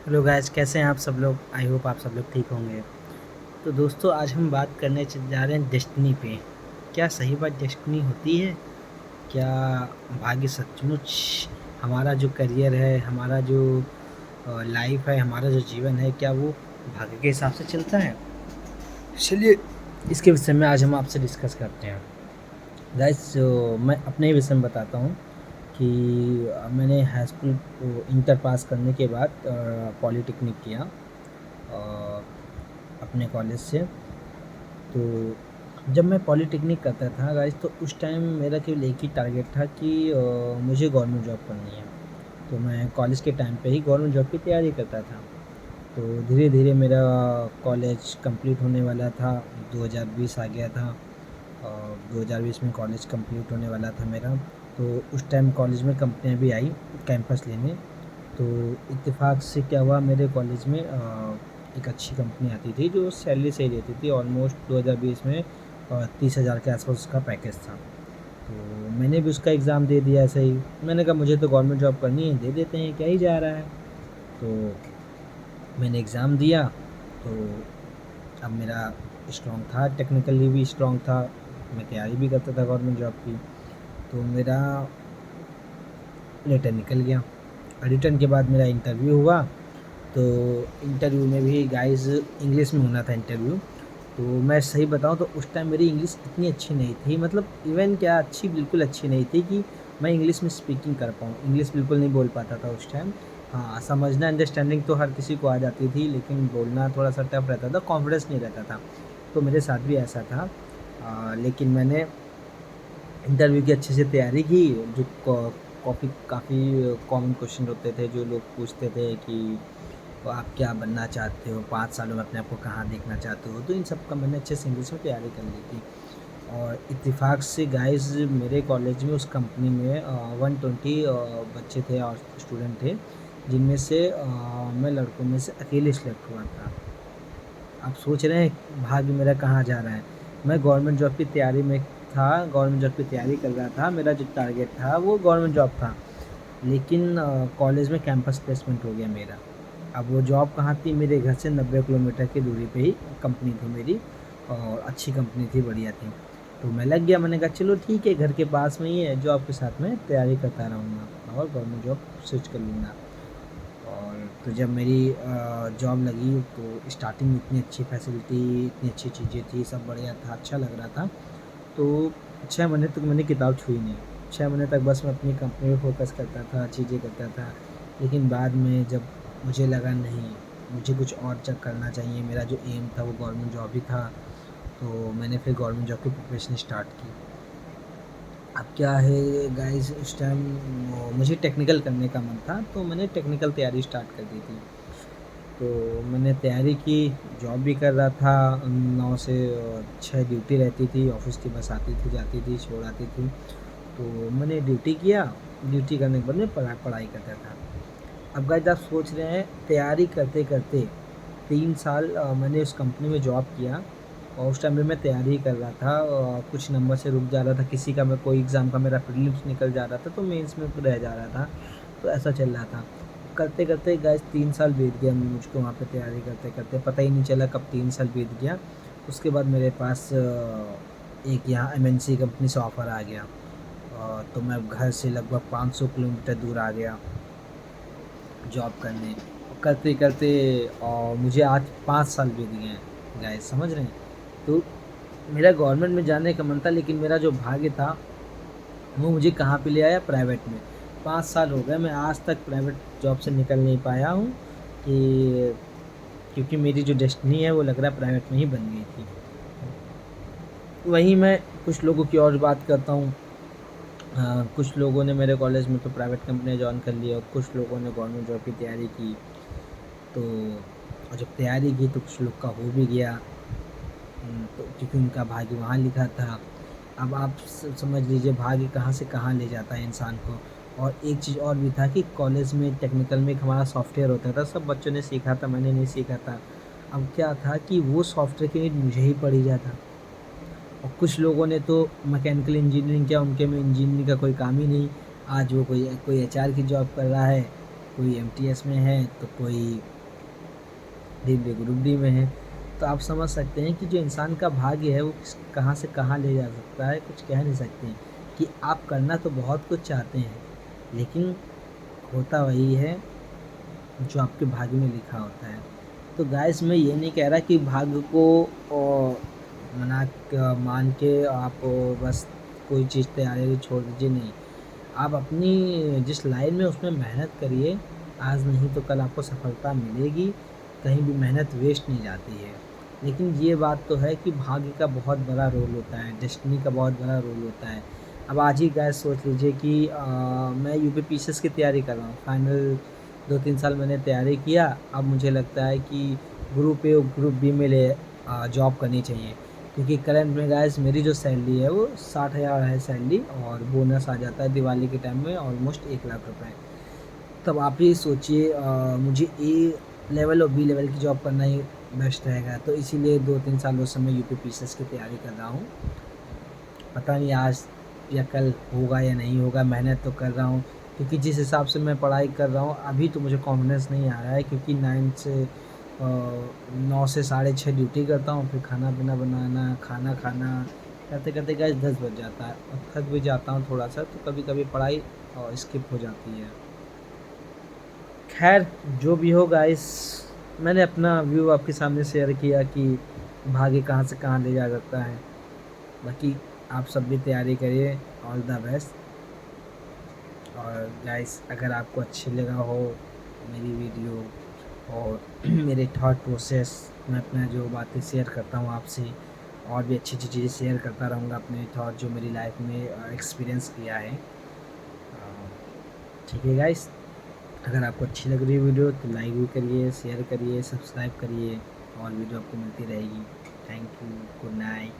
Hello guys, कैसे हैं आप सब लोग। आई होप आप सब लोग ठीक होंगे। तो दोस्तों, आज हम बात करने जा रहे हैं डेस्टिनी पे। क्या सही बात डेस्टिनी होती है? क्या भाग्य सचमुच हमारा जो करियर है, हमारा जो लाइफ है, हमारा जो जीवन है, क्या वो भाग्य के हिसाब से चलता है? चलिए, इसके विषय में आज हम आपसे डिस्कस करते हैं। गाइस, मैं अपने ही विषय में बताता हूँ कि मैंने हाई स्कूल इंटर पास करने के बाद पॉलिटेक्निक किया अपने कॉलेज से। तो जब मैं पॉलिटेक्निक करता था गाइस, तो उस टाइम मेरा केवल एक ही टारगेट था कि मुझे गवर्नमेंट जॉब करनी है। तो मैं कॉलेज के टाइम पे ही गवर्नमेंट जॉब की तैयारी करता था। तो धीरे धीरे मेरा कॉलेज कंप्लीट होने वाला था। 2020 आ गया था और 2020 में कॉलेज कंप्लीट होने वाला था मेरा। तो उस टाइम कॉलेज में कंपनियां भी आई कैंपस लेने। तो इत्तेफाक से क्या हुआ, मेरे कॉलेज में एक अच्छी कंपनी आती थी जो सैलरी सही देती थी। ऑलमोस्ट 2020 में 30,000 के आसपास उसका पैकेज था। तो मैंने भी उसका एग्ज़ाम दे दिया ऐसे ही। मैंने कहा मुझे तो गवर्नमेंट जॉब करनी है, दे देते हैं, क्या ही जा रहा है। तो मैंने एग्ज़ाम दिया। तो अब मेरा स्ट्रॉन्ग था, टेक्निकली भी स्ट्रॉन्ग था, मैं तैयारी भी करता था गवर्नमेंट जॉब की। तो मेरा रिटर्न निकल गया। रिटर्न के बाद मेरा इंटरव्यू हुआ। तो इंटरव्यू में भी गाइस इंग्लिश में होना था इंटरव्यू। तो मैं सही बताऊँ तो उस टाइम मेरी इंग्लिश इतनी अच्छी नहीं थी, मतलब इवन क्या अच्छी, बिल्कुल अच्छी नहीं थी कि मैं इंग्लिश में स्पीकिंग कर पाऊँ। इंग्लिश बिल्कुल नहीं बोल पाता था उस टाइम। हाँ, समझना अंडरस्टैंडिंग तो हर किसी को आ जाती थी, लेकिन बोलना थोड़ा सा टफ रहता था, कॉन्फिडेंस नहीं रहता था। तो मेरे साथ भी ऐसा था। लेकिन मैंने इंटरव्यू की अच्छे से तैयारी की। जो काफ़ी कॉमन क्वेश्चन होते थे, जो लोग पूछते थे कि तो आप क्या बनना चाहते हो, 5 सालों में अपने आप को कहाँ देखना चाहते हो, तो इन सब का मैंने अच्छे से इंग्लिश में तैयारी कर ली थी। और इत्तेफाक से गाइस मेरे कॉलेज में उस कंपनी में 120 बच्चे थे और स्टूडेंट थे, जिनमें से मैं लड़कों में से अकेले सेलेक्ट हुआ था। आप सोच रहे हैं भाग्य मेरा कहाँ जा रहा है। मैं गवर्नमेंट जॉब की तैयारी में था, गवर्नमेंट जॉब की तैयारी कर रहा था, मेरा जो टारगेट था वो गवर्नमेंट जॉब था। लेकिन कॉलेज में कैंपस प्लेसमेंट हो गया मेरा। अब वो जॉब कहाँ थी, मेरे घर से 90 किलोमीटर की दूरी पे ही कंपनी थी मेरी, और अच्छी कंपनी थी, बढ़िया थी। तो मैं लग गया, मैंने कहा चलो ठीक है, घर के पास में ही है, जॉब के साथ में तैयारी करता रहूँगा और गवर्नमेंट जॉब स्विच कर लूँगा। और तो जब मेरी जॉब लगी तो स्टार्टिंग में इतनी अच्छी फैसिलिटी, इतनी अच्छी चीज़ें थी, सब बढ़िया था, अच्छा लग रहा था। तो 6 महीने तक मैंने किताब छुई नहीं। 6 महीने तक बस मैं अपनी कंपनी में फ़ोकस करता था, चीज़ें करता था। लेकिन बाद में जब मुझे लगा नहीं, मुझे कुछ और करना चाहिए, मेरा जो एम था वो गवर्नमेंट जॉब ही था। तो मैंने फिर गवर्नमेंट जॉब की प्रिपरेशन स्टार्ट की। अब क्या है गाइस, उस टाइम मुझे टेक्निकल करने का मन था, तो मैंने टेक्निकल तैयारी स्टार्ट कर दी थी। तो मैंने तैयारी की, जॉब भी कर रहा था। 9 से 6 ड्यूटी रहती थी, ऑफिस की बस आती थी, जाती थी, छोड़ आती थी। तो मैंने ड्यूटी किया। ड्यूटी करने के बाद मैं पढ़ाई करता था। अब गाइस आप सोच रहे हैं, तैयारी करते करते 3 साल मैंने उस कंपनी में जॉब किया। और उस टाइम पे मैं तैयारी ही कर रहा था, कुछ नंबर से रुक जा रहा था, किसी का मैं कोई एग्ज़ाम का मेरा प्रीलिम्स निकल जा रहा था, तो मेंस में रह जा रहा था। तो ऐसा चल रहा था। करते करते गाइस 3 साल बीत गया मुझको वहाँ पे तैयारी करते करते, पता ही नहीं चला कब 3 साल बीत गया। उसके बाद मेरे पास एक यहाँ एमएनसी कंपनी से ऑफ़र आ गया। तो मैं घर से लगभग 500 किलोमीटर दूर आ गया जॉब करने। और करते करते मुझे आज 5 साल बीत गए हैं गाइस, समझ रहे हैं। तो मेरा गवर्नमेंट में जाने का मन था, लेकिन मेरा जो भाग्य था वो मुझे कहाँ पे ले आया, प्राइवेट में। 5 साल हो गए मैं आज तक प्राइवेट जॉब से निकल नहीं पाया हूँ, कि क्योंकि मेरी जो डेस्टिनी है वो लग रहा है प्राइवेट में ही बन गई थी। वहीं मैं कुछ लोगों की और बात करता हूँ। कुछ लोगों ने मेरे कॉलेज में तो प्राइवेट कंपनियाँ जॉइन कर ली और कुछ लोगों ने गवर्नमेंट जॉब की तैयारी की। तो और जब तैयारी की तो कुछ लोग का हो भी गया। तो क्योंकि उनका भाग्य वहाँ लिखा था। अब आप समझ लीजिए भाग्य कहाँ से कहाँ ले जाता है इंसान को। और एक चीज़ और भी था कि कॉलेज में टेक्निकल में एक हमारा सॉफ्टवेयर होता था, सब बच्चों ने सीखा था, मैंने नहीं सीखा था। अब क्या था कि वो सॉफ्टवेयर की नीड मुझे ही पड़ी जाता। और कुछ लोगों ने तो मैकेनिकल इंजीनियरिंग किया, उनके में इंजीनियरिंग का कोई काम ही नहीं। आज वो कोई कोई एचआर की जॉब कर रहा है, कोई एमटीएस में है, तो कोई धीरे धीरे ग्रुप डी में है। तो आप समझ सकते हैं कि जो इंसान का भाग्य है वो कहाँ से कहाँ ले जा सकता है, कुछ कह नहीं सकते कि आप करना तो बहुत कुछ चाहते हैं, लेकिन होता वही है जो आपके भाग्य में लिखा होता है। तो गाइस मैं ये नहीं कह रहा कि भाग्य को मान के आप बस कोई चीज़ तैयारी छोड़ दीजिए, नहीं। आप अपनी जिस लाइन में उसमें मेहनत करिए, आज नहीं तो कल आपको सफलता मिलेगी, कहीं भी मेहनत वेस्ट नहीं जाती है। लेकिन ये बात तो है कि भाग्य का बहुत बड़ा रोल होता है, डेस्टिनी का बहुत बड़ा रोल होता है। अब आज ही गाइस सोच लीजिए कि मैं यूपीपीसीएस की तैयारी कर रहा हूँ, फाइनल 2-3 साल मैंने तैयारी किया, अब मुझे लगता है कि ग्रुप ए और ग्रुप बी में जॉब करनी चाहिए, क्योंकि करंट में गाइस मेरी जो सैलरी है वो 60,000 है सैलरी, और बोनस आ जाता है दिवाली के टाइम में ऑलमोस्ट 1 लाख रुपए। तब आप ही सोचिए, मुझे ए लेवल और बी लेवल की जॉब करना ही बेस्ट रहेगा, तो इसीलिए 2-3 सालों से मैं यूपीपीसीएस की तैयारी कर रहा हूँ। पता नहीं आज या कल होगा या नहीं होगा, मेहनत तो कर रहा हूँ, क्योंकि जिस हिसाब से मैं पढ़ाई कर रहा हूँ अभी तो मुझे कॉन्फिडेंस नहीं आ रहा है, क्योंकि 9 से 6:30 ड्यूटी करता हूँ, फिर खाना पीना बनाना, खाना खाना करते करते गाइस 10 बज जाता है, और थक भी जाता हूँ थोड़ा सा, तो कभी कभी पढ़ाई स्किप हो जाती है। खैर जो भी हो गाइस, मैंने अपना व्यू आपके सामने शेयर किया कि भाग्य कहाँ से कहाँ ले जा सकता है। बाकी आप सब भी तैयारी करिए, ऑल द बेस्ट। और गाइस अगर आपको अच्छी लगा हो मेरी वीडियो और मेरे थॉट प्रोसेस, मैं अपना जो बातें शेयर करता हूँ आपसे, और भी अच्छी अच्छी चीज़ें शेयर करता रहूँगा, अपने थॉट जो मेरी लाइफ में एक्सपीरियंस किया है। ठीक है गाइस, अगर आपको अच्छी लग रही है वीडियो तो लाइक भी करिए, शेयर करिए, सब्सक्राइब करिए, और वीडियो आपको मिलती रहेगी। Thank you, good night.